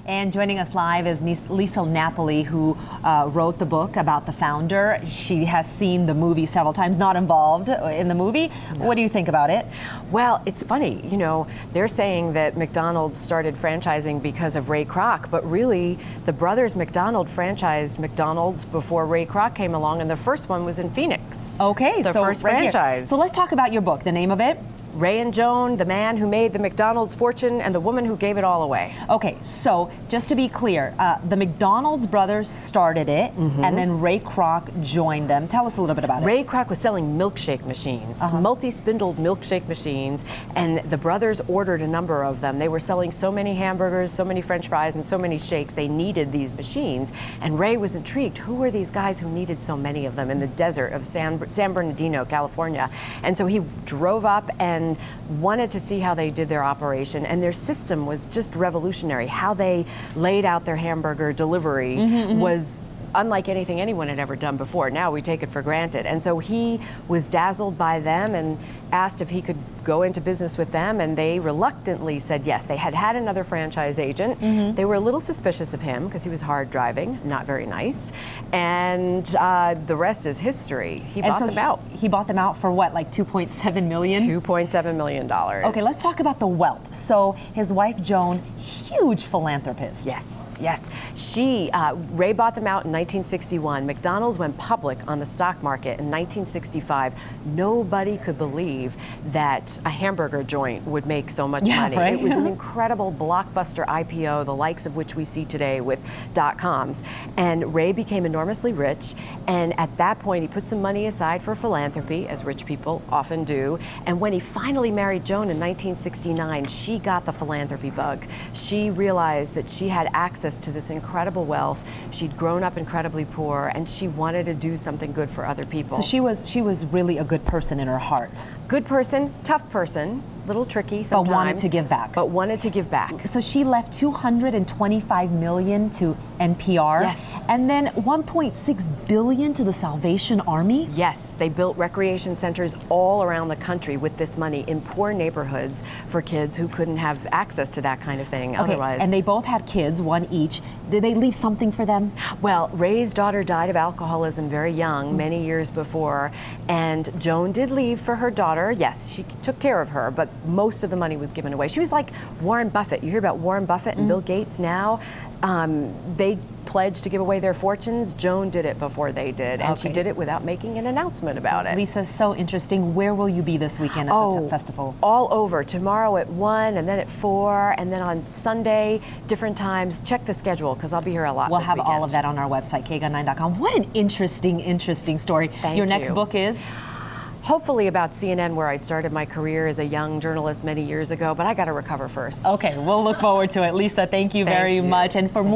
And joining us live is Lisa Napoli, who wrote the book about the founder. She has seen the movie several times, not involved in the movie. No. What do you think about it? Well, it's funny, you know, they're saying that McDonald's started franchising because of Ray Kroc, but really the brothers McDonald franchised McDonald's before Ray Kroc came along, and the first one was in Phoenix. Okay, the so first right franchise. Here. So let's talk about your book, the name of it. Ray and Joan, the man who made the McDonald's fortune and the woman who gave it all away. Okay, so just to be clear, the McDonald's brothers started it, and then Ray Kroc joined them. Tell us a little bit about it. Ray Kroc was selling milkshake machines, multi-spindled milkshake machines, and the brothers ordered a number of them. They were selling so many hamburgers, so many French fries, and so many shakes. They needed these machines, and Ray was intrigued. Who were these guys who needed so many of them in the desert of San Bernardino, California? And so he drove up and wanted to see how they did their operation, and their system was just revolutionary. How they laid out their hamburger delivery was unlike anything anyone had ever done before. Now we take it for granted. And so he was dazzled by them and asked if he could go into business with them, and they reluctantly said yes. They had had another franchise agent. They were a little suspicious of him because he was hard driving, not very nice, and the rest is history. He bought them out. He bought them out for what, like $2.7 million? $2.7 million. Okay, let's talk about the wealth. So his wife Joan, huge philanthropist. Yes, yes. Ray bought them out in 1961. McDonald's went public on the stock market in 1965. Nobody could believe that a hamburger joint would make so much money. Right? It was an incredible blockbuster IPO, the likes of which we see today with .coms. And Ray became enormously rich, and at that point he put some money aside for philanthropy, as rich people often do. And when he finally married Joan in 1969, she got the philanthropy bug. She realized that she had access to this incredible wealth. She'd grown up incredibly poor, and she wanted to do something good for other people. So she was really a good person in her heart. Good person, tough person, little tricky sometimes. But wanted to give back. But wanted to give back. So she left $225 million to NPR. Yes. And then $1.6 billion to the Salvation Army. Yes, they built recreation centers all around the country with this money in poor neighborhoods for kids who couldn't have access to that kind of thing otherwise. And they both had kids, one each. Did they leave something for them? Well, Ray's daughter died of alcoholism very young, many years before, and Joan did leave for her daughter. Yes, she took care of her, but most of the money was given away. She was like Warren Buffett. You hear about Warren Buffett and Bill Gates now. They pledged to give away their fortunes. Joan did it before they did, and she did it without making an announcement about it. Lisa, so interesting. Where will you be this weekend at the festival? All over. Tomorrow at 1, and then at 4, and then on Sunday, different times. Check the schedule, because I'll be here a lot We'll this have weekend. all of that on our website, kgun9.com. What an interesting story. Thank Your next you. book is? Hopefully about CNN, where I started my career as a young journalist many years ago, but I got to recover first. Okay, we'll look forward to it. Lisa, thank you very much. And for more